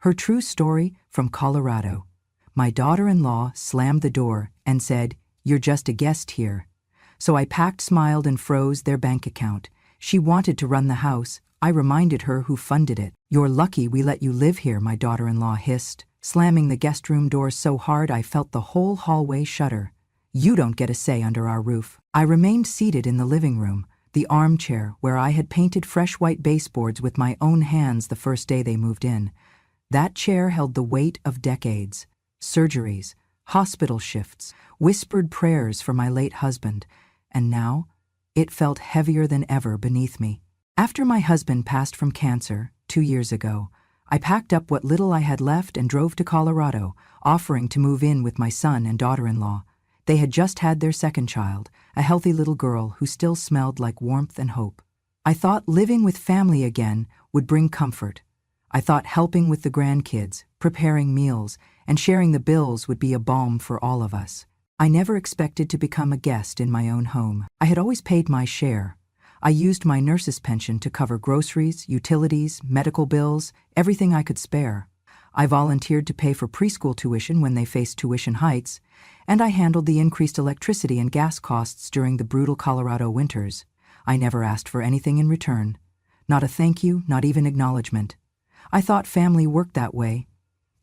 Her true story from Colorado. My daughter-in-law slammed the door and said, "You're just a guest here." So I packed, smiled, and froze their bank account. She wanted to run the house. I reminded her who funded it. "You're lucky we let you live here," my daughter-in-law hissed, slamming the guest room door so hard I felt the whole hallway shudder. "You don't get a say under our roof." I remained seated in the living room, the armchair where I had painted fresh white baseboards with my own hands the first day they moved in. That chair held the weight of decades, surgeries, hospital shifts, whispered prayers for my late husband, and now it felt heavier than ever beneath me. After my husband passed from cancer 2 years ago, I packed up what little I had left and drove to Colorado, offering to move in with my son and daughter-in-law. They had just had their second child, a healthy little girl who still smelled like warmth and hope. I thought living with family again would bring comfort. I thought helping with the grandkids, preparing meals, and sharing the bills would be a balm for all of us. I never expected to become a guest in my own home. I had always paid my share. I used my nurse's pension to cover groceries, utilities, medical bills, everything I could spare. I volunteered to pay for preschool tuition when they faced tuition hikes, and I handled the increased electricity and gas costs during the brutal Colorado winters. I never asked for anything in return. Not a thank you, not even acknowledgement. I thought family worked that way.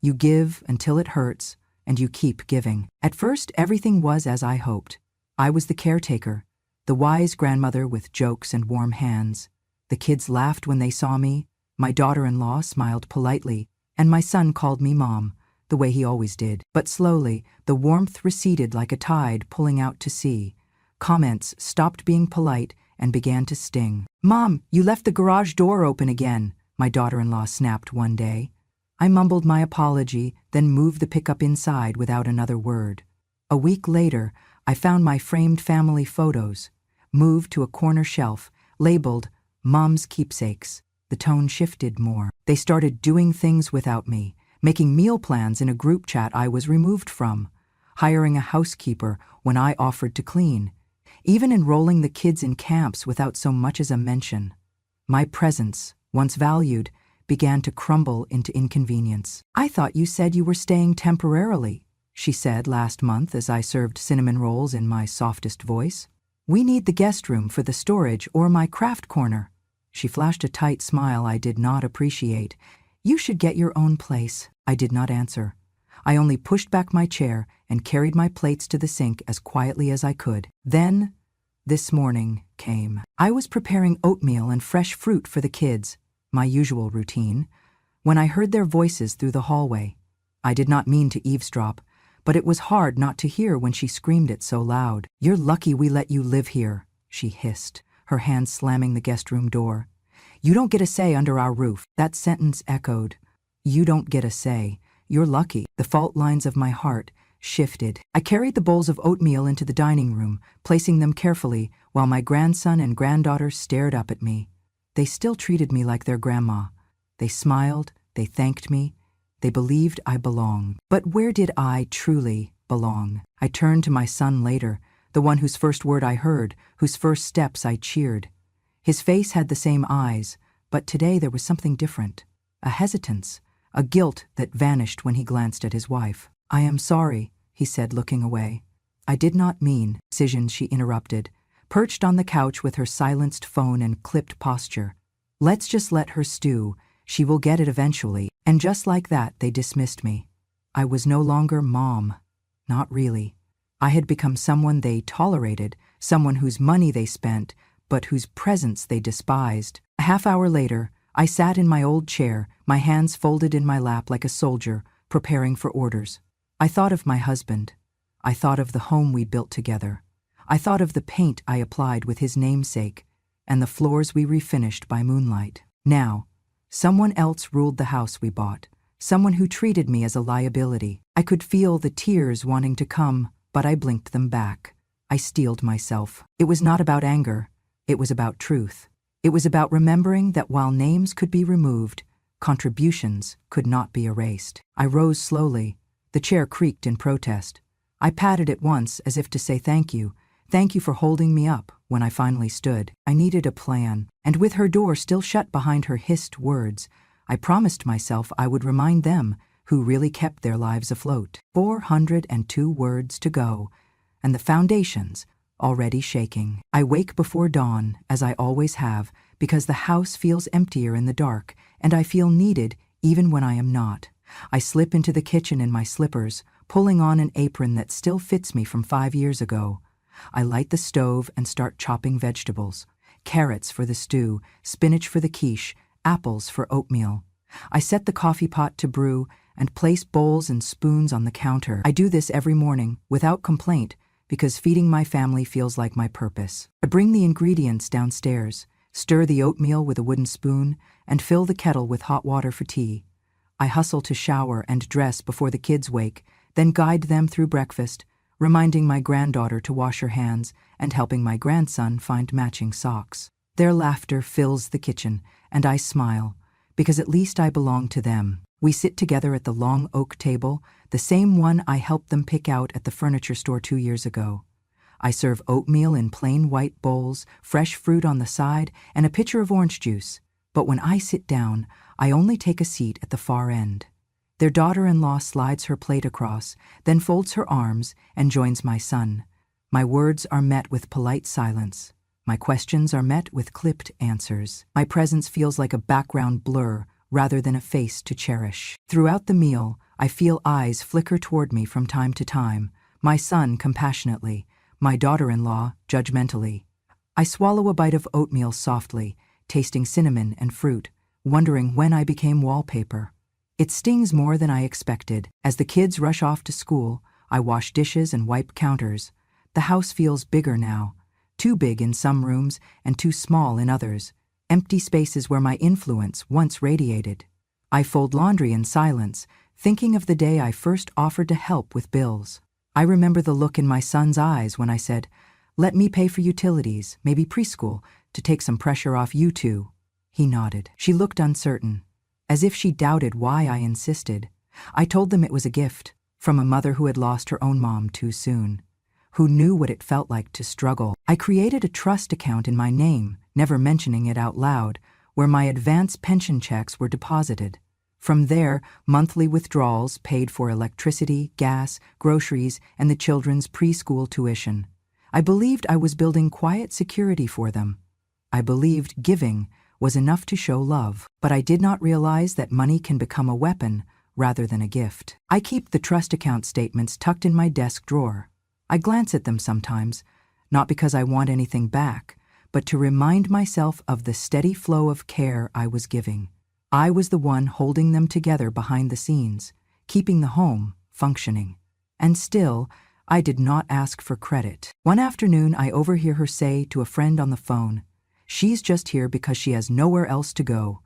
You give until it hurts, and you keep giving. At first, everything was as I hoped. I was the caretaker, the wise grandmother with jokes and warm hands. The kids laughed when they saw me, my daughter-in-law smiled politely, and my son called me Mom, the way he always did. But slowly, the warmth receded like a tide pulling out to sea. Comments stopped being polite and began to sting. "Mom, you left the garage door open again," my daughter-in-law snapped one day. I mumbled my apology, then moved the pickup inside without another word. A week later, I found my framed family photos, moved to a corner shelf, labeled Mom's Keepsakes. The tone shifted more. They started doing things without me, making meal plans in a group chat I was removed from, hiring a housekeeper when I offered to clean, even enrolling the kids in camps without so much as a mention. My presence, once valued, began to crumble into inconvenience. "I thought you said you were staying temporarily," she said last month as I served cinnamon rolls in my softest voice. "We need the guest room for the storage or my craft corner." She flashed a tight smile I did not appreciate. "You should get your own place." I did not answer. I only pushed back my chair and carried my plates to the sink as quietly as I could. Then, this morning came. I was preparing oatmeal and fresh fruit for the kids, my usual routine, when I heard their voices through the hallway. I did not mean to eavesdrop, but it was hard not to hear when she screamed it so loud. "You're lucky we let you live here," she hissed, her hand slamming the guest room door. "You don't get a say under our roof." That sentence echoed. You don't get a say. You're lucky. The fault lines of my heart shifted. I carried the bowls of oatmeal into the dining room, placing them carefully while my grandson and granddaughter stared up at me. They still treated me like their grandma. They smiled, they thanked me, they believed I belonged. But where did I truly belong? I turned to my son later, the one whose first word I heard, whose first steps I cheered. His face had the same eyes, but today there was something different. A hesitance, a guilt that vanished when he glanced at his wife. "I am sorry," he said, looking away. "I did not mean," she interrupted, perched on the couch with her silenced phone and clipped posture. "Let's just let her stew. She will get it eventually." And just like that, they dismissed me. I was no longer Mom. Not really. I had become someone they tolerated, someone whose money they spent, but whose presence they despised. A half hour later, I sat in my old chair, my hands folded in my lap like a soldier, preparing for orders. I thought of my husband. I thought of the home we built together. I thought of the paint I applied with his namesake, and the floors we refinished by moonlight. Now, someone else ruled the house we bought, someone who treated me as a liability. I could feel the tears wanting to come, but I blinked them back. I steeled myself. It was not about anger. It was about truth. It was about remembering that while names could be removed, contributions could not be erased. I rose slowly. The chair creaked in protest. I patted it once as if to say thank you for holding me up. When I finally stood, I needed a plan, and with her door still shut behind her hissed words, I promised myself I would remind them who really kept their lives afloat. 402 words to go, and the foundation's already shaking. I wake before dawn, as I always have, because the house feels emptier in the dark, and I feel needed even when I am not. I slip into the kitchen in my slippers, pulling on an apron that still fits me from 5 years ago. I light the stove and start chopping vegetables. Carrots for the stew, spinach for the quiche, apples for oatmeal. I set the coffee pot to brew and place bowls and spoons on the counter. I do this every morning, without complaint, because feeding my family feels like my purpose. I bring the ingredients downstairs, stir the oatmeal with a wooden spoon, and fill the kettle with hot water for tea. I hustle to shower and dress before the kids wake, then guide them through breakfast, reminding my granddaughter to wash her hands and helping my grandson find matching socks. Their laughter fills the kitchen, and I smile, because at least I belong to them. We sit together at the long oak table, the same one I helped them pick out at the furniture store 2 years ago. I serve oatmeal in plain white bowls, fresh fruit on the side, and a pitcher of orange juice. But when I sit down, I only take a seat at the far end. Their daughter-in-law slides her plate across, then folds her arms and joins my son. My words are met with polite silence. My questions are met with clipped answers. My presence feels like a background blur rather than a face to cherish. Throughout the meal, I feel eyes flicker toward me from time to time, my son compassionately, my daughter-in-law judgmentally. I swallow a bite of oatmeal softly, tasting cinnamon and fruit, wondering when I became wallpaper. It stings more than I expected. As the kids rush off to school, I wash dishes and wipe counters. The house feels bigger now, too big in some rooms and too small in others, empty spaces where my influence once radiated. I fold laundry in silence, thinking of the day I first offered to help with bills. I remember the look in my son's eyes when I said, "Let me pay for utilities, maybe preschool, to take some pressure off you two." He nodded. She looked uncertain, as if she doubted why I insisted. I told them it was a gift, from a mother who had lost her own mom too soon, who knew what it felt like to struggle. I created a trust account in my name, never mentioning it out loud, where my advance pension checks were deposited. From there, monthly withdrawals paid for electricity, gas, groceries, and the children's preschool tuition. I believed I was building quiet security for them. I believed giving was enough to show love, but I did not realize that money can become a weapon rather than a gift. I keep the trust account statements tucked in my desk drawer. I glance at them sometimes, not because I want anything back, but to remind myself of the steady flow of care I was giving. I was the one holding them together behind the scenes, keeping the home functioning. And still, I did not ask for credit. One afternoon, I overhear her say to a friend on the phone, "She's just here because she has nowhere else to go."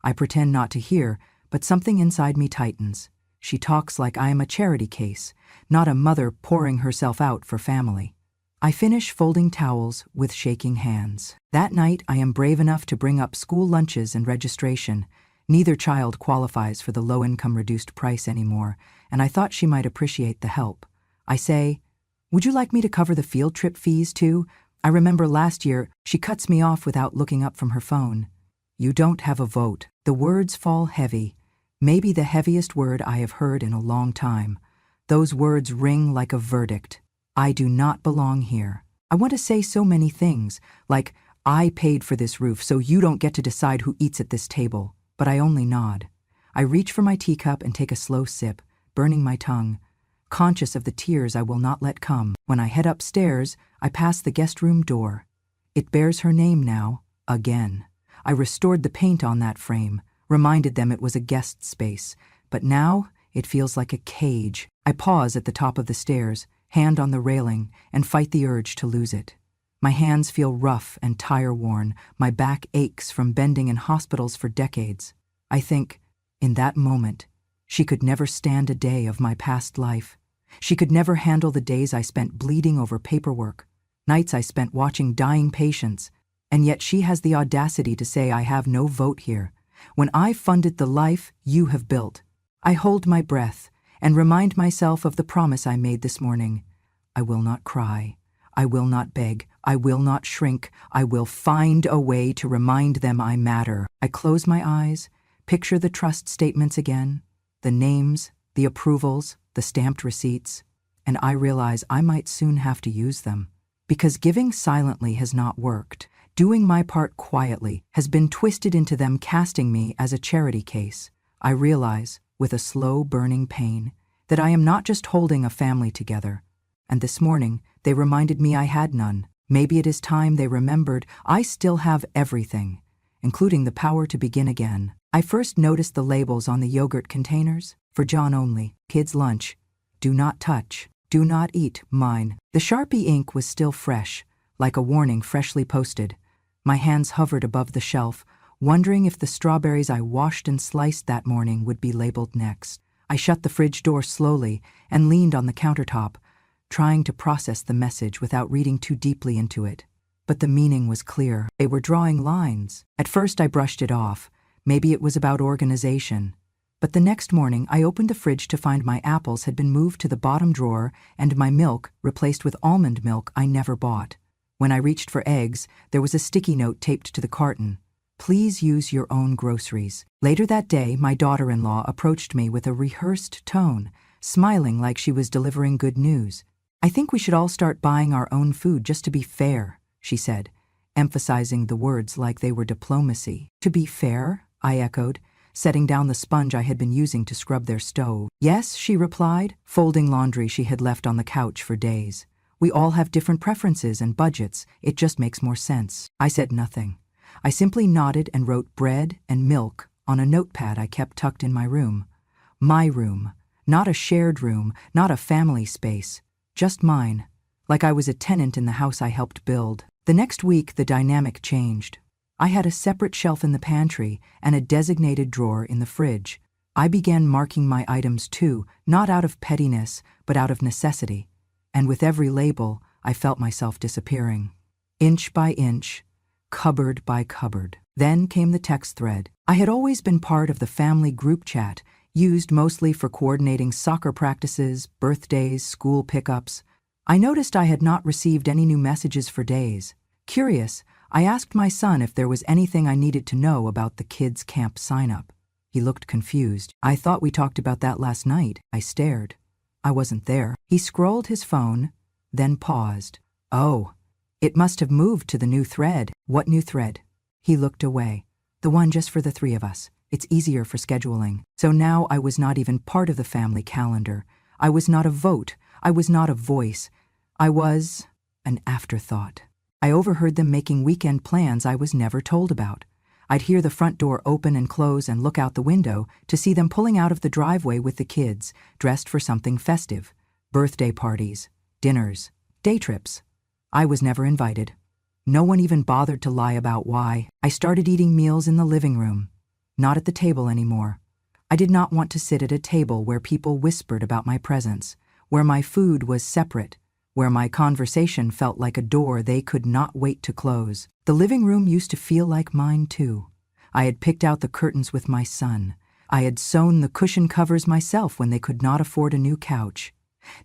I pretend not to hear, but something inside me tightens. She talks like I am a charity case, not a mother pouring herself out for family. I finish folding towels with shaking hands. That night, I am brave enough to bring up school lunches and registration. Neither child qualifies for the low-income reduced price anymore, and I thought she might appreciate the help. I say, "Would you like me to cover the field trip fees too?" I remember last year, she cuts me off without looking up from her phone. "You don't have a vote." The words fall heavy, maybe the heaviest word I have heard in a long time. Those words ring like a verdict. I do not belong here. I want to say so many things, like, "I paid for this roof, so you don't get to decide who eats at this table," but I only nod. I reach for my teacup and take a slow sip, burning my tongue, conscious of the tears I will not let come. When I head upstairs, I pass the guest room door. It bears her name now, again. I restored the paint on that frame, reminded them it was a guest space, but now it feels like a cage. I pause at the top of the stairs, hand on the railing, and fight the urge to lose it. My hands feel rough and tire-worn, my back aches from bending in hospitals for decades. I think, in that moment, she could never stand a day of my past life. She could never handle the days I spent bleeding over paperwork, nights I spent watching dying patients, and yet she has the audacity to say I have no vote here, when I funded the life you have built. I hold my breath and remind myself of the promise I made this morning. I will not cry. I will not beg. I will not shrink. I will find a way to remind them I matter. I close my eyes, picture the trust statements again, the names, the approvals, the stamped receipts, and I realize I might soon have to use them. Because giving silently has not worked. Doing my part quietly has been twisted into them casting me as a charity case. I realize, with a slow burning pain, that I am not just holding a family together. And this morning, they reminded me I had none. Maybe it is time they remembered I still have everything, including the power to begin again. I first noticed the labels on the yogurt containers. For John only, kids' lunch. Do not touch. Do not eat, mine. The Sharpie ink was still fresh, like a warning freshly posted. My hands hovered above the shelf, wondering if the strawberries I washed and sliced that morning would be labeled next. I shut the fridge door slowly and leaned on the countertop, trying to process the message without reading too deeply into it. But the meaning was clear. They were drawing lines. At first I brushed it off. Maybe it was about organization. But the next morning I opened the fridge to find my apples had been moved to the bottom drawer and my milk replaced with almond milk I never bought. When I reached for eggs, there was a sticky note taped to the carton. Please use your own groceries. Later that day, my daughter-in-law approached me with a rehearsed tone, smiling like she was delivering good news. I think we should all start buying our own food just to be fair, she said, emphasizing the words like they were diplomacy. To be fair? I echoed, setting down the sponge I had been using to scrub their stove. Yes, she replied, folding laundry she had left on the couch for days. We all have different preferences and budgets. It just makes more sense. I said nothing. I simply nodded and wrote bread and milk on a notepad I kept tucked in my room. My room. Not a shared room, not a family space. Just mine. Like I was a tenant in the house I helped build. The next week, the dynamic changed. I had a separate shelf in the pantry and a designated drawer in the fridge. I began marking my items too, not out of pettiness, but out of necessity. And with every label, I felt myself disappearing. Inch by inch, cupboard by cupboard. Then came the text thread. I had always been part of the family group chat, used mostly for coordinating soccer practices, birthdays, school pickups. I noticed I had not received any new messages for days. Curious, I asked my son if there was anything I needed to know about the kids' camp sign-up. He looked confused. I thought we talked about that last night. I stared. I wasn't there. He scrolled his phone, then paused. Oh, it must have moved to the new thread. What new thread? He looked away. The one just for the three of us. It's easier for scheduling. So now I was not even part of the family calendar. I was not a vote. I was not a voice. I was an afterthought. I overheard them making weekend plans I was never told about. I'd hear the front door open and close and look out the window to see them pulling out of the driveway with the kids, dressed for something festive. Birthday parties, dinners, day trips. I was never invited. No one even bothered to lie about why. I started eating meals in the living room, not at the table anymore. I did not want to sit at a table where people whispered about my presence, where my food was separate, where my conversation felt like a door they could not wait to close. The living room used to feel like mine too. I had picked out the curtains with my son. I had sewn the cushion covers myself when they could not afford a new couch.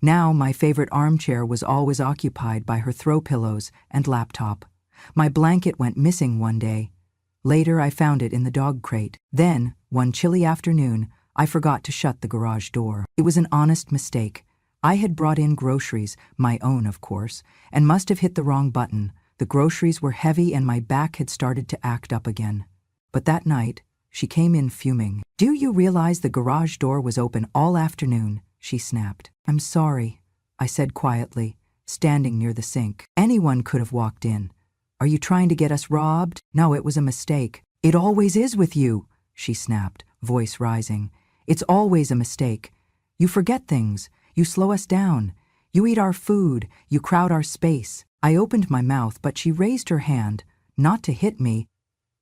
Now my favorite armchair was always occupied by her throw pillows and laptop. My blanket went missing one day. Later I found it in the dog crate. Then, one chilly afternoon, I forgot to shut the garage door. It was an honest mistake. I had brought in groceries, my own of course, and must have hit the wrong button. The groceries were heavy and my back had started to act up again. But that night, she came in fuming. "Do you realize the garage door was open all afternoon?" she snapped. "I'm sorry," I said quietly, standing near the sink. "Anyone could have walked in. Are you trying to get us robbed?" "No, it was a mistake." "It always is with you," she snapped, voice rising. "It's always a mistake. You forget things. You slow us down. You eat our food. You crowd our space." I opened my mouth, but she raised her hand, not to hit me,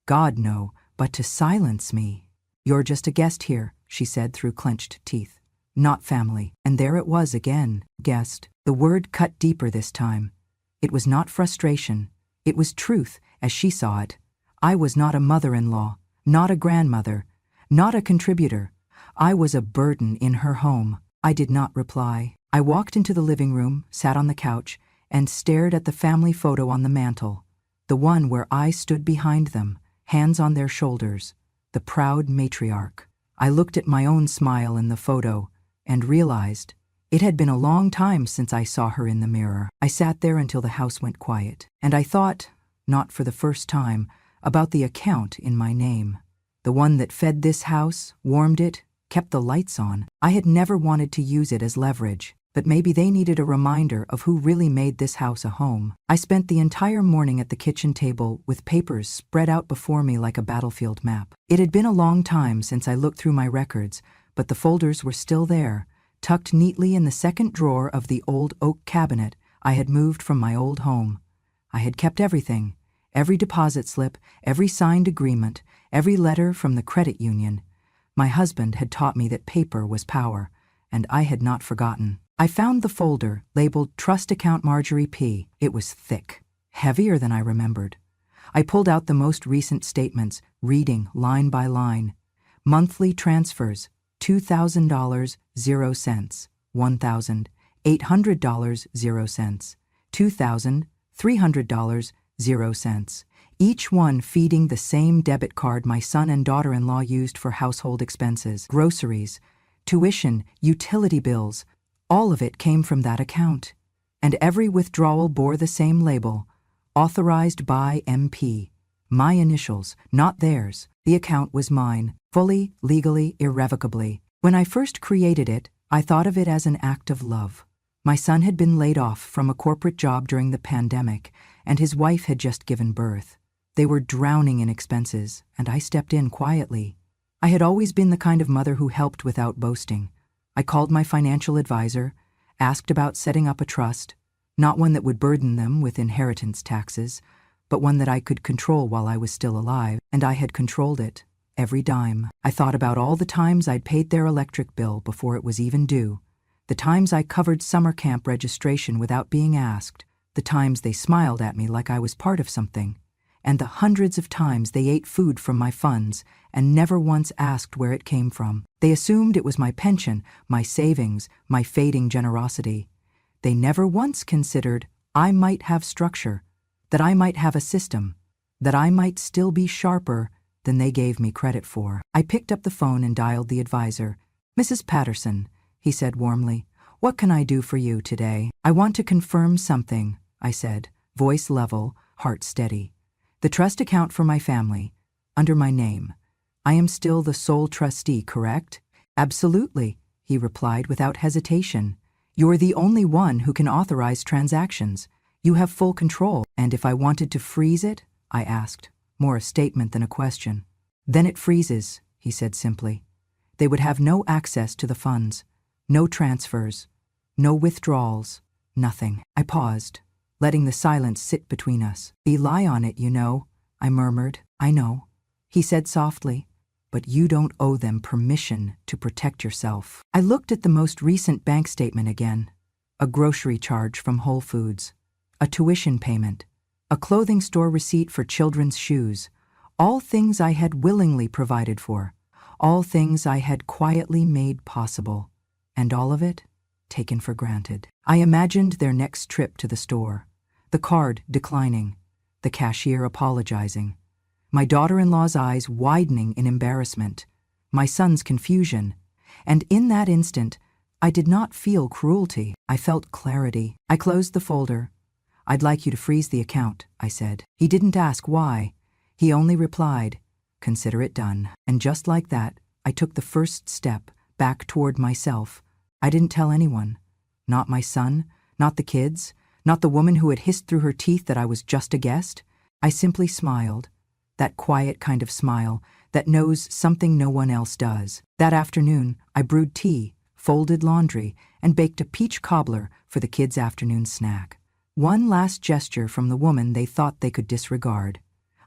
God no, but to silence me. "You're just a guest here," she said through clenched teeth. "Not family." And there it was again, guest. The word cut deeper this time. It was not frustration. It was truth, as she saw it. I was not a mother-in-law, not a grandmother, not a contributor. I was a burden in her home. I did not reply. I walked into the living room, sat on the couch, and stared at the family photo on the mantel, the one where I stood behind them, hands on their shoulders, the proud matriarch. I looked at my own smile in the photo and realized it had been a long time since I saw her in the mirror. I sat there until the house went quiet, and I thought, not for the first time, about the account in my name. The one that fed this house, warmed it, kept the lights on. I had never wanted to use it as leverage, but maybe they needed a reminder of who really made this house a home. I spent the entire morning at the kitchen table with papers spread out before me like a battlefield map. It had been a long time since I looked through my records, but the folders were still there, tucked neatly in the second drawer of the old oak cabinet I had moved from my old home. I had kept everything, every deposit slip, every signed agreement, every letter from the credit union. My husband had taught me that paper was power, and I had not forgotten. I found the folder labeled Trust Account Marjorie P. It was thick, heavier than I remembered. I pulled out the most recent statements, reading line by line. Monthly transfers, $2,000, 0 cents, $1,800, 0 cents, $2,300, 0 cents. Each one feeding the same debit card my son and daughter-in-law used for household expenses, groceries, tuition, utility bills. All of it came from that account. And every withdrawal bore the same label, authorized by MP. My initials, not theirs. The account was mine, fully, legally, irrevocably. When I first created it, I thought of it as an act of love. My son had been laid off from a corporate job during the pandemic, and his wife had just given birth. They were drowning in expenses, and I stepped in quietly. I had always been the kind of mother who helped without boasting. I called my financial advisor, asked about setting up a trust, not one that would burden them with inheritance taxes, but one that I could control while I was still alive, and I had controlled it, every dime. I thought about all the times I'd paid their electric bill before it was even due, the times I covered summer camp registration without being asked, the times they smiled at me like I was part of something, and the hundreds of times they ate food from my funds and never once asked where it came from. They assumed it was my pension, my savings, my fading generosity. They never once considered I might have structure, that I might have a system, that I might still be sharper than they gave me credit for. I picked up the phone and dialed the advisor. "Mrs. Patterson," he said warmly, "what can I do for you today?" "I want to confirm something," I said, voice level, heart steady. "The trust account for my family, under my name. I am still the sole trustee, correct?" "Absolutely," he replied without hesitation. "You're the only one who can authorize transactions. You have full control." "And if I wanted to freeze it?" I asked, more a statement than a question. "Then it freezes," he said simply. "They would have no access to the funds, no transfers, no withdrawals, nothing." I paused, letting the silence sit between us. "Rely on it, you know," I murmured. "I know," he said softly, "but you don't owe them permission to protect yourself." I looked at the most recent bank statement again. A grocery charge from Whole Foods, a tuition payment, a clothing store receipt for children's shoes, all things I had willingly provided for, all things I had quietly made possible, and all of it taken for granted. I imagined their next trip to the store, the card declining, the cashier apologizing, my daughter-in-law's eyes widening in embarrassment, my son's confusion, and in that instant, I did not feel cruelty. I felt clarity. I closed the folder. "I'd like you to freeze the account," I said. He didn't ask why. He only replied, "Consider it done." And just like that, I took the first step back toward myself. I didn't tell anyone. Not my son, not the kids, not the woman who had hissed through her teeth that I was just a guest. I simply smiled. That quiet kind of smile that knows something no one else does. That afternoon, I brewed tea, folded laundry, and baked a peach cobbler for the kids' afternoon snack. One last gesture from the woman they thought they could disregard.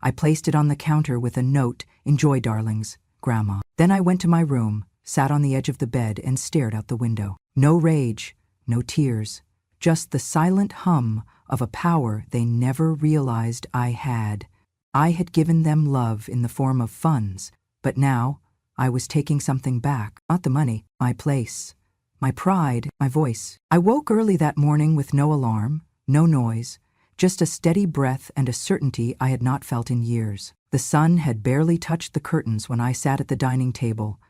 I placed it on the counter with a note, "Enjoy, darlings, Grandma." Then I went to my room, sat on the edge of the bed, and stared out the window. No rage, no tears, just the silent hum of a power they never realized I had. I had given them love in the form of funds, but now I was taking something back, not the money, my place, my pride, my voice. I woke early that morning with no alarm, no noise, just a steady breath and a certainty I had not felt in years. The sun had barely touched the curtains when I sat at the dining table,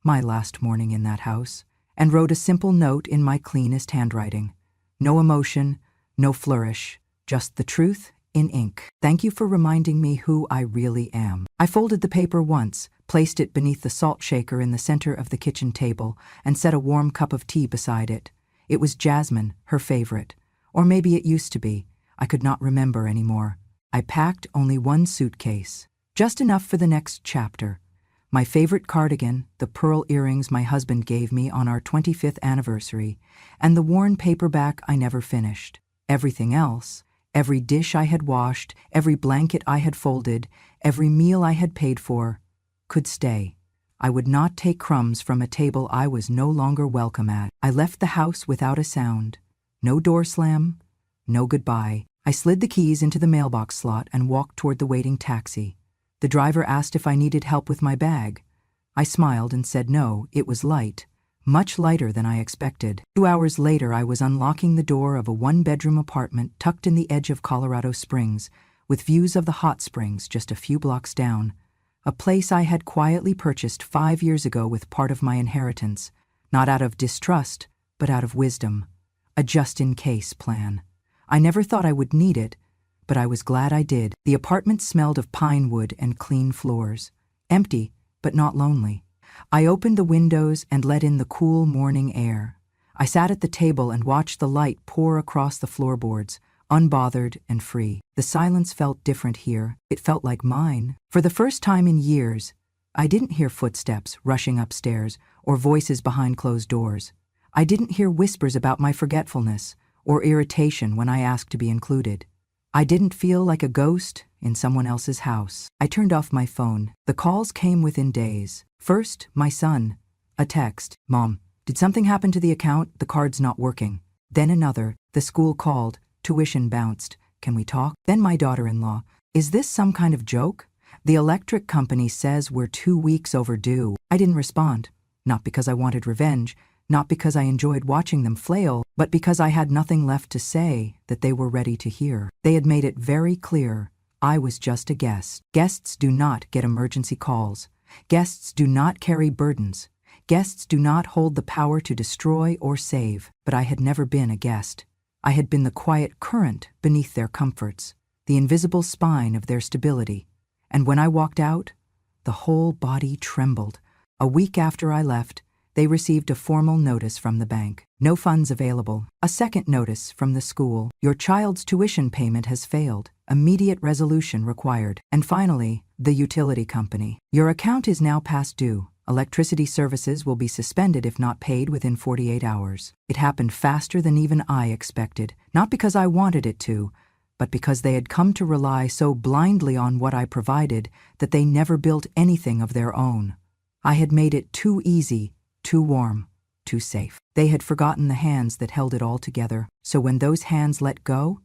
my last morning in that house, and wrote a simple note in my cleanest handwriting. No emotion, no flourish, just the truth in ink. Thank you for reminding me who I really am. I folded the paper once, placed it beneath the salt shaker in the center of the kitchen table, and set a warm cup of tea beside it. It was Jasmine, her favorite. Or maybe it used to be. I could not remember anymore. I packed only one suitcase, just enough for the next chapter. My favorite cardigan, the pearl earrings my husband gave me on our 25th anniversary, and the worn paperback I never finished. Everything else, every dish I had washed, every blanket I had folded, every meal I had paid for, could stay. I would not take crumbs from a table I was no longer welcome at. I left the house without a sound. No door slam, no goodbye. I slid the keys into the mailbox slot and walked toward the waiting taxi. The driver asked if I needed help with my bag. I smiled and said no, it was light, much lighter than I expected. 2 hours later, I was unlocking the door of a one-bedroom apartment tucked in the edge of Colorado Springs, with views of the hot springs just a few blocks down. A place I had quietly purchased 5 years ago with part of my inheritance, not out of distrust, but out of wisdom. A just-in-case plan. I never thought I would need it, but I was glad I did. The apartment smelled of pine wood and clean floors. Empty, but not lonely. I opened the windows and let in the cool morning air. I sat at the table and watched the light pour across the floorboards, unbothered and free. The silence felt different here. It felt like mine. For the first time in years, I didn't hear footsteps rushing upstairs or voices behind closed doors. I didn't hear whispers about my forgetfulness or irritation when I asked to be included. I didn't feel like a ghost in someone else's house. I turned off my phone. The calls came within days. First, my son. A text. Mom, did something happen to the account? The card's not working. Then another. The school called. Tuition bounced. Can we talk? Then my daughter-in-law. Is this some kind of joke? The electric company says we're 2 weeks overdue. I didn't respond. Not because I wanted revenge, not because I enjoyed watching them flail, but because I had nothing left to say that they were ready to hear. They had made it very clear I was just a guest. Guests do not get emergency calls. Guests do not carry burdens. Guests do not hold the power to destroy or save. But I had never been a guest. I had been the quiet current beneath their comforts, the invisible spine of their stability. And when I walked out, the whole body trembled. A week after I left, they received a formal notice from the bank. No funds available. A second notice from the school. Your child's tuition payment has failed. Immediate resolution required. And finally, the utility company. Your account is now past due. Electricity services will be suspended if not paid within 48 hours. It happened faster than even I expected, not because I wanted it to, but because they had come to rely so blindly on what I provided that they never built anything of their own. I had made it too easy, too warm, too safe. They had forgotten the hands that held it all together. So when those hands let go,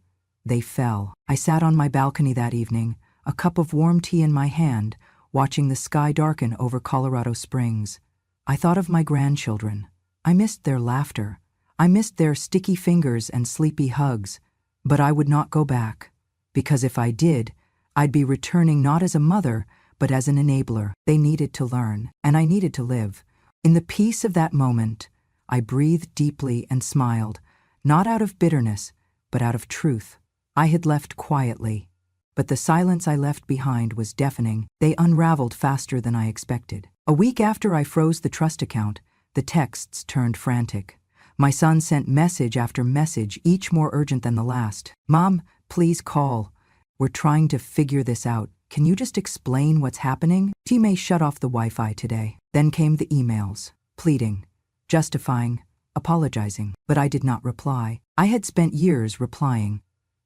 they fell. I sat on my balcony that evening, a cup of warm tea in my hand, watching the sky darken over Colorado Springs. I thought of my grandchildren. I missed their laughter. I missed their sticky fingers and sleepy hugs. But I would not go back, because if I did, I'd be returning not as a mother, but as an enabler. They needed to learn, and I needed to live. In the peace of that moment, I breathed deeply and smiled, not out of bitterness, but out of truth. I had left quietly, but the silence I left behind was deafening. They unraveled faster than I expected. A week after I froze the trust account, the texts turned frantic. My son sent message after message, each more urgent than the last. Mom, please call. We're trying to figure this out. Can you just explain what's happening? She may shut off the Wi-Fi today. Then came the emails, pleading, justifying, apologizing. But I did not reply. I had spent years replying.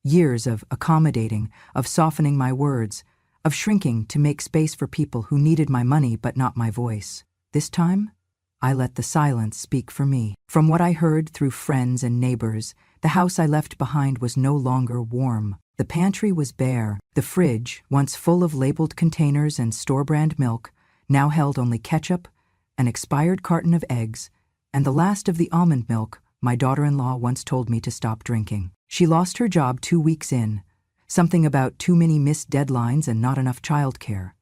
Years of accommodating, of softening my words, of shrinking to make space for people who needed my money but not my voice. This time, I let the silence speak for me. From what I heard through friends and neighbors, the house I left behind was no longer warm. The pantry was bare. The fridge, once full of labeled containers and store-brand milk, now held only ketchup, an expired carton of eggs, and the last of the almond milk my daughter-in-law once told me to stop drinking. She lost her job 2 weeks in, Something about too many missed deadlines and not enough childcare.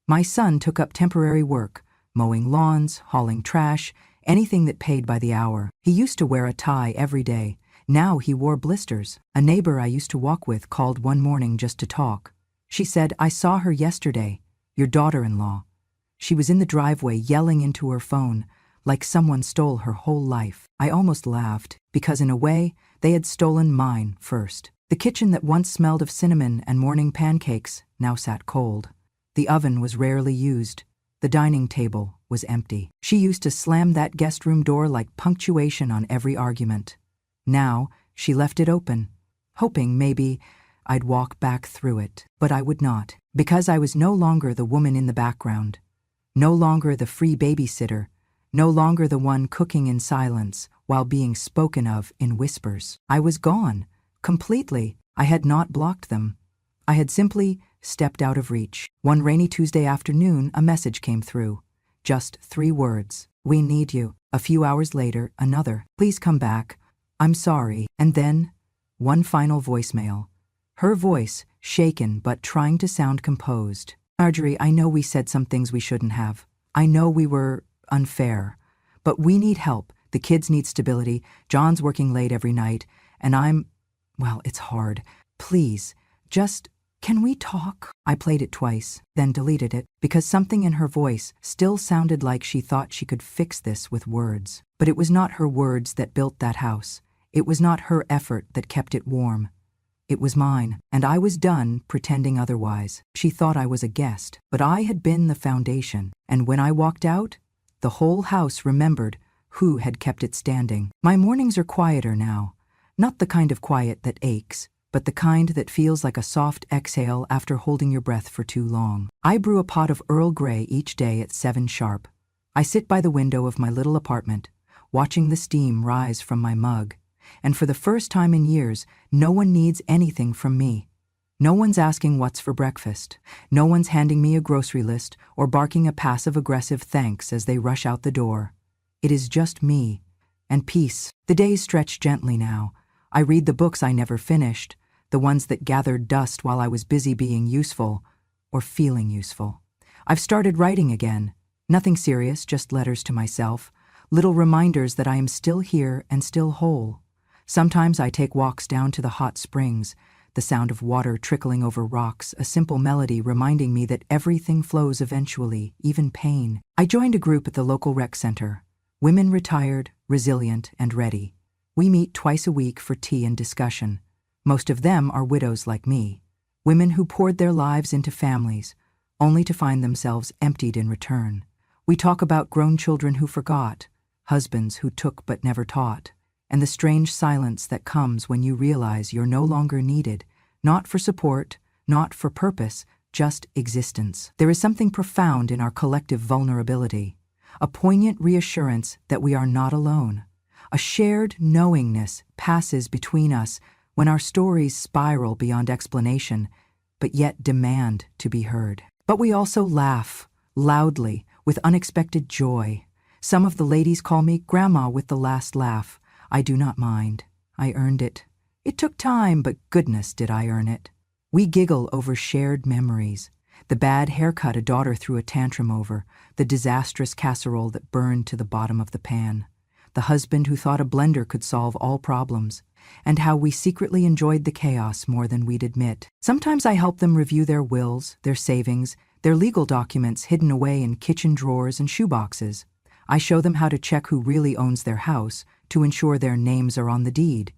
My son took up temporary work, mowing lawns, hauling trash, anything that paid by the hour. He used to wear a tie every day. Now he wore blisters. A neighbor I used to walk with called one morning just to talk. She said, "I saw her yesterday, your daughter-in-law." She was in the driveway yelling into her phone, like someone stole her whole life. I almost laughed, because in a way, they had stolen mine first. The kitchen that once smelled of cinnamon and morning pancakes now sat cold. The oven was rarely used. The dining table was empty. She used to slam that guest room door like punctuation on every argument. Now, she left it open, hoping maybe I'd walk back through it. But I would not, because I was no longer the woman in the background, no longer the free babysitter, no longer the one cooking in silence while being spoken of in whispers. I was gone, completely. I had not blocked them. I had simply stepped out of reach. One rainy Tuesday afternoon, a message came through. Just 3 words. "We need you." A few hours later, another. "Please come back. I'm sorry." And then, one final voicemail. Her voice, shaken but trying to sound composed. "Marjorie, I know we said some things we shouldn't have. I know we were unfair. But we need help. The kids need stability. John's working late every night. And well, it's hard. Please, can we talk?" I played it twice, then deleted it, because something in her voice still sounded like she thought she could fix this with words. But it was not her words that built that house. It was not her effort that kept it warm. It was mine, and I was done pretending otherwise. She thought I was a guest, but I had been the foundation. And when I walked out, the whole house remembered who had kept it standing. My mornings are quieter now. Not the kind of quiet that aches, but the kind that feels like a soft exhale after holding your breath for too long. I brew a pot of Earl Grey each day at 7 sharp. I sit by the window of my little apartment, watching the steam rise from my mug. And for the first time in years, no one needs anything from me. No one's asking what's for breakfast. No one's handing me a grocery list or barking a passive-aggressive thanks as they rush out the door. It is just me and peace. The days stretch gently now. I read the books I never finished, the ones that gathered dust while I was busy being useful or feeling useful. I've started writing again. Nothing serious, just letters to myself, little reminders that I am still here and still whole. Sometimes I take walks down to the hot springs, the sound of water trickling over rocks, a simple melody reminding me that everything flows eventually, even pain. I joined a group at the local rec center. Women retired, resilient, and ready. We meet twice a week for tea and discussion. Most of them are widows like me, women who poured their lives into families, only to find themselves emptied in return. We talk about grown children who forgot, husbands who took but never taught, and the strange silence that comes when you realize you're no longer needed, not for support, not for purpose, just existence. There is something profound in our collective vulnerability, a poignant reassurance that we are not alone. A shared knowingness passes between us when our stories spiral beyond explanation, but yet demand to be heard. But we also laugh, loudly, with unexpected joy. Some of the ladies call me Grandma with the last laugh. I do not mind. I earned it. It took time, but goodness did I earn it. We giggle over shared memories. The bad haircut a daughter threw a tantrum over, the disastrous casserole that burned to the bottom of the pan, the husband who thought a blender could solve all problems, and how we secretly enjoyed the chaos more than we'd admit. Sometimes I help them review their wills, their savings, their legal documents hidden away in kitchen drawers and shoeboxes. I show them how to check who really owns their house to ensure their names are on the deed.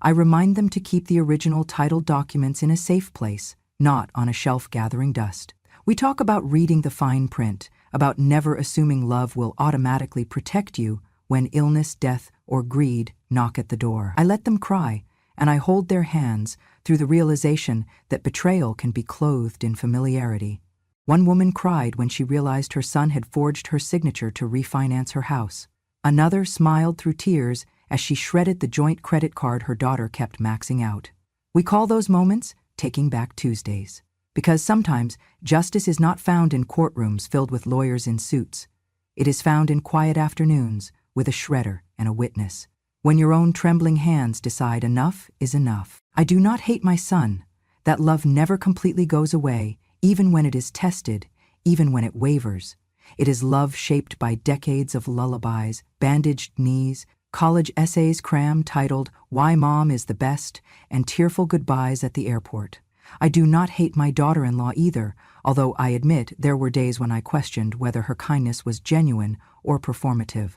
I remind them to keep the original titled documents in a safe place, not on a shelf gathering dust. We talk about reading the fine print, about never assuming love will automatically protect you when illness, death, or greed knock at the door. I let them cry, and I hold their hands through the realization that betrayal can be clothed in familiarity. One woman cried when she realized her son had forged her signature to refinance her house. Another smiled through tears as she shredded the joint credit card her daughter kept maxing out. We call those moments Taking Back Tuesdays, because sometimes justice is not found in courtrooms filled with lawyers in suits. It is found in quiet afternoons with a shredder and a witness, when your own trembling hands decide enough is enough. I do not hate my son. that love never completely goes away, even when it is tested, even when it wavers. It is love shaped by decades of lullabies, bandaged knees, college essays crammed titled "Why Mom is the Best," and tearful goodbyes at the airport. I do not hate my daughter-in-law either, although I admit there were days when I questioned whether her kindness was genuine or performative.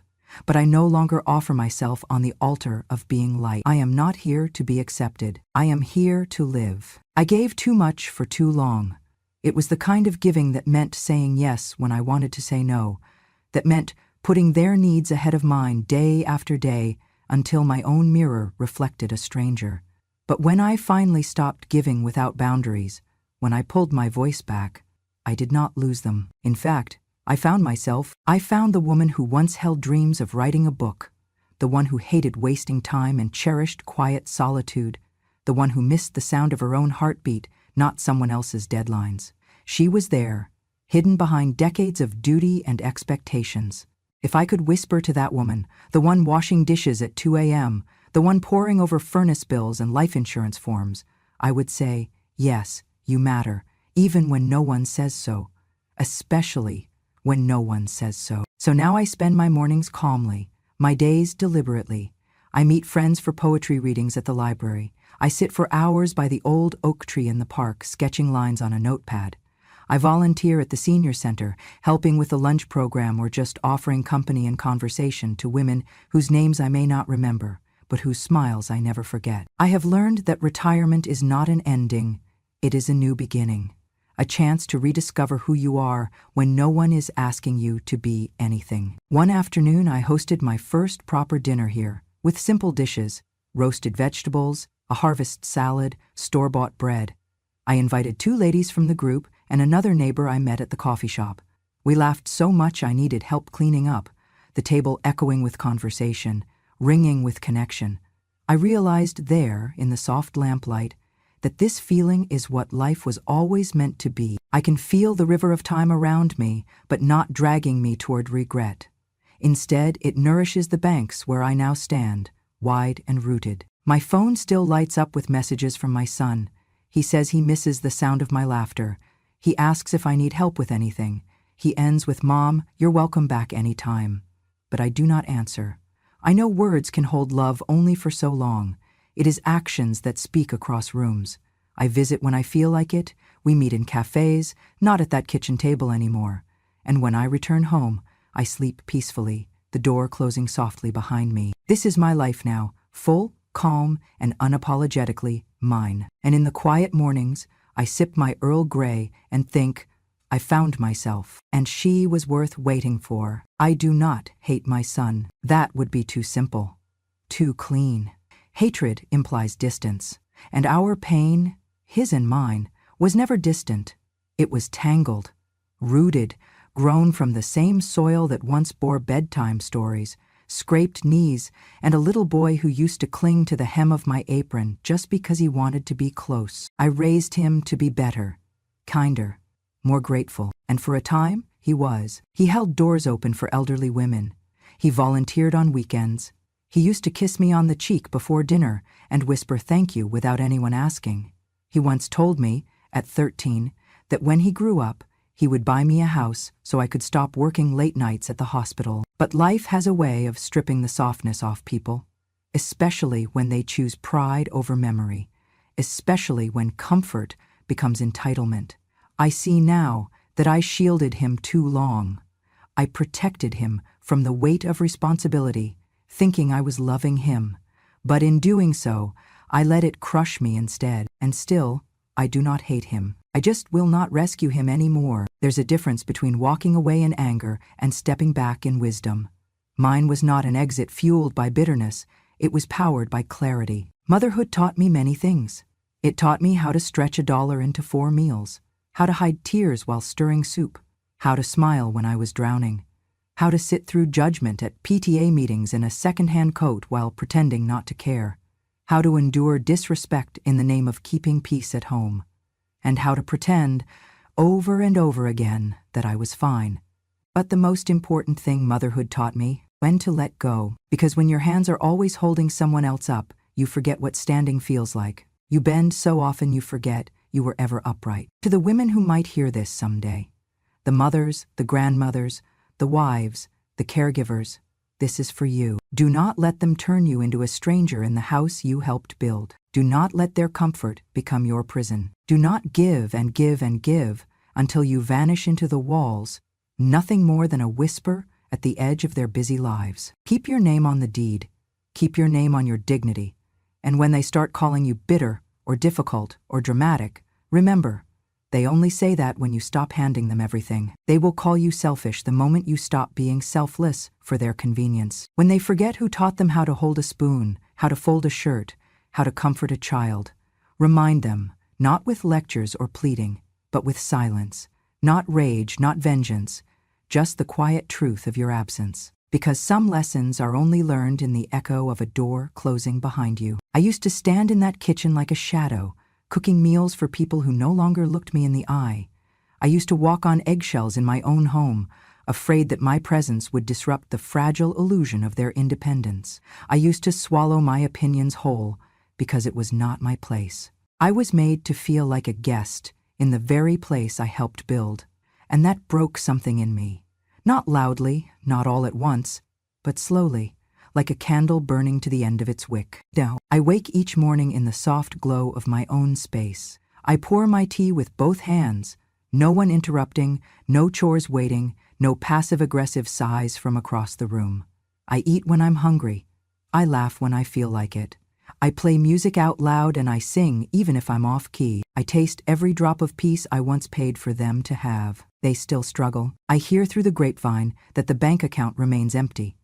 But I no longer offer myself on the altar of being liked. I am not here to be accepted. I am here to live. I gave too much for too long. It was the kind of giving that meant saying yes when I wanted to say no, that meant putting their needs ahead of mine day after day until my own mirror reflected a stranger. But when I finally stopped giving without boundaries, when I pulled my voice back, I did not lose them. In fact, I found the woman who once held dreams of writing a book, the one who hated wasting time and cherished quiet solitude, the one who missed the sound of her own heartbeat, not someone else's deadlines. She was there, hidden behind decades of duty and expectations. If I could whisper to that woman, the one washing dishes at 2 a.m., the one poring over furnace bills and life insurance forms, I would say, yes, you matter, even when no one says so, especially when no one says so. So now I spend my mornings calmly, my days deliberately. I meet friends for poetry readings at the library. I sit for hours by the old oak tree in the park, sketching lines on a notepad. I volunteer at the senior center, helping with the lunch program or just offering company and conversation to women whose names I may not remember, but whose smiles I never forget. I have learned that retirement is not an ending, it is a new beginning, a chance to rediscover who you are when no one is asking you to be anything. One afternoon I hosted my first proper dinner here, with simple dishes, roasted vegetables, a harvest salad, store-bought bread. I invited 2 ladies from the group and another neighbor I met at the coffee shop. We laughed so much I needed help cleaning up, the table echoing with conversation, ringing with connection. I realized there, in the soft lamplight, that this feeling is what life was always meant to be. I can feel the river of time around me, but not dragging me toward regret. Instead, it nourishes the banks where I now stand, wide and rooted. My phone still lights up with messages from my son. He says he misses the sound of my laughter. He asks if I need help with anything. He ends with, "Mom, you're welcome back anytime." But I do not answer. I know words can hold love only for so long. It is actions that speak across rooms. I visit when I feel like it. We meet in cafes, not at that kitchen table anymore. And when I return home, I sleep peacefully, the door closing softly behind me. This is my life now, full, calm, and unapologetically mine. And in the quiet mornings, I sip my Earl Grey and think, I found myself, and she was worth waiting for. I do not hate my son. That would be too simple, too clean. Hatred implies distance, and our pain, his and mine, was never distant. It was tangled, rooted, grown from the same soil that once bore bedtime stories, scraped knees, and a little boy who used to cling to the hem of my apron just because he wanted to be close. I raised him to be better, kinder, more grateful, and for a time, he was. He held doors open for elderly women. He volunteered on weekends. He used to kiss me on the cheek before dinner and whisper thank you without anyone asking. He once told me, at 13, that when he grew up, he would buy me a house so I could stop working late nights at the hospital. But life has a way of stripping the softness off people, especially when they choose pride over memory, especially when comfort becomes entitlement. I see now that I shielded him too long. I protected him from the weight of responsibility, thinking I was loving him. But in doing so, I let it crush me instead. And still, I do not hate him. I just will not rescue him anymore. There's a difference between walking away in anger and stepping back in wisdom. Mine was not an exit fueled by bitterness. It was powered by clarity. Motherhood taught me many things. It taught me how to stretch $1 into 4 meals, how to hide tears while stirring soup, how to smile when I was drowning, how to sit through judgment at PTA meetings in a secondhand coat while pretending not to care, how to endure disrespect in the name of keeping peace at home, and how to pretend, over and over again, that I was fine. But the most important thing motherhood taught me, when to let go, because when your hands are always holding someone else up, you forget what standing feels like. You bend so often you forget you were ever upright. To the women who might hear this someday, the mothers, the grandmothers, the wives, the caregivers, this is for you. Do not let them turn you into a stranger in the house you helped build. Do not let their comfort become your prison. Do not give and give and give until you vanish into the walls, nothing more than a whisper at the edge of their busy lives. Keep your name on the deed. Keep your name on your dignity. And when they start calling you bitter or difficult or dramatic, remember, they only say that when you stop handing them everything. They will call you selfish the moment you stop being selfless for their convenience. When they forget who taught them how to hold a spoon, how to fold a shirt, how to comfort a child, remind them, not with lectures or pleading, but with silence, not rage, not vengeance, just the quiet truth of your absence. Because some lessons are only learned in the echo of a door closing behind you. I used to stand in that kitchen like a shadow, cooking meals for people who no longer looked me in the eye. I used to walk on eggshells in my own home, afraid that my presence would disrupt the fragile illusion of their independence. I used to swallow my opinions whole because it was not my place. I was made to feel like a guest in the very place I helped build, and that broke something in me. Not loudly, not all at once, but slowly, like a candle burning to the end of its wick. Now, I wake each morning in the soft glow of my own space. I pour my tea with both hands, no one interrupting, no chores waiting, no passive-aggressive sighs from across the room. I eat when I'm hungry. I laugh when I feel like it. I play music out loud and I sing even if I'm off-key. I taste every drop of peace I once paid for them to have. They still struggle. I hear through the grapevine that the bank account remains empty.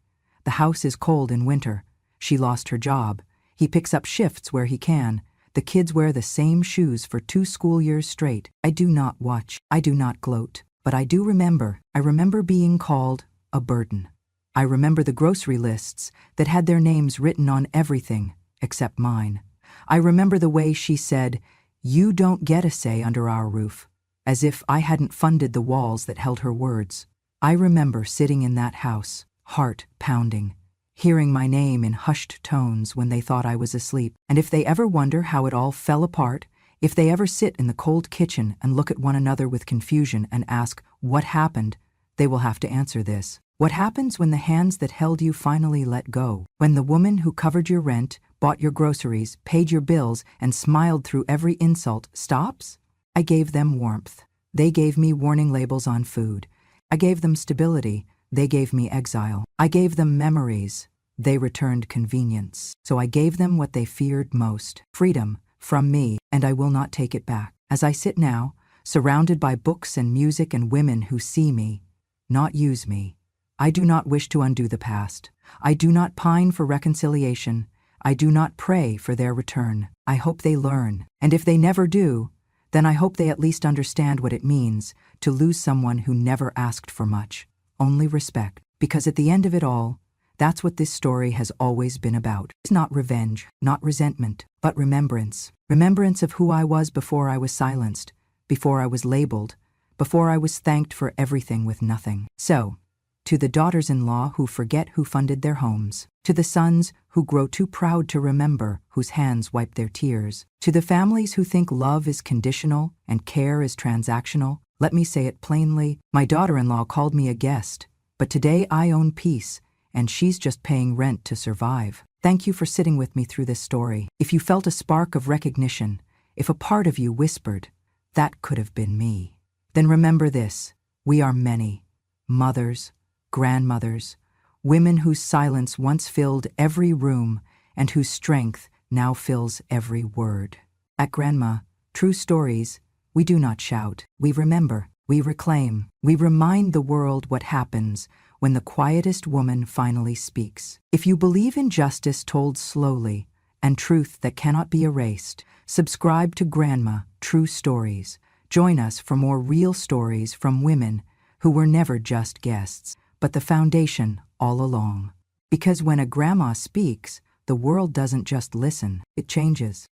The house is cold in winter. She lost her job. He picks up shifts where he can. The kids wear the same shoes for 2 school years straight. I do not watch. I do not gloat. But I do remember. I remember being called a burden. I remember the grocery lists that had their names written on everything except mine. I remember the way she said, "You don't get a say under our roof," as if I hadn't funded the walls that held her words. I remember sitting in that house, heart pounding, hearing my name in hushed tones when they thought I was asleep. And if they ever wonder how it all fell apart, if they ever sit in the cold kitchen and look at one another with confusion and ask, what happened, they will have to answer this. What happens when the hands that held you finally let go? When the woman who covered your rent, bought your groceries, paid your bills, and smiled through every insult stops? I gave them warmth. They gave me warning labels on food. I gave them stability. They gave me exile. I gave them memories. They returned convenience. So I gave them what they feared most, freedom from me, and I will not take it back. As I sit now, surrounded by books and music and women who see me, not use me, I do not wish to undo the past. I do not pine for reconciliation. I do not pray for their return. I hope they learn. And if they never do, then I hope they at least understand what it means to lose someone who never asked for much, only respect. Because at the end of it all, that's what this story has always been about. It's not revenge, not resentment, but remembrance. Remembrance of who I was before I was silenced, before I was labeled, before I was thanked for everything with nothing. So, to the daughters-in-law who forget who funded their homes, to the sons who grow too proud to remember whose hands wipe their tears, to the families who think love is conditional and care is transactional, let me say it plainly, my daughter-in-law called me a guest, but today I own peace, and she's just paying rent to survive. Thank you for sitting with me through this story. If you felt a spark of recognition, if a part of you whispered, that could have been me, then remember this, we are many, mothers, grandmothers, women whose silence once filled every room and whose strength now fills every word. At Grandma, True Stories, we do not shout, we remember, we reclaim, we remind the world what happens when the quietest woman finally speaks. If you believe in justice told slowly and truth that cannot be erased, subscribe to Grandma, True Stories. Join us for more real stories from women who were never just guests, but the foundation all along. Because when a grandma speaks, the world doesn't just listen, it changes.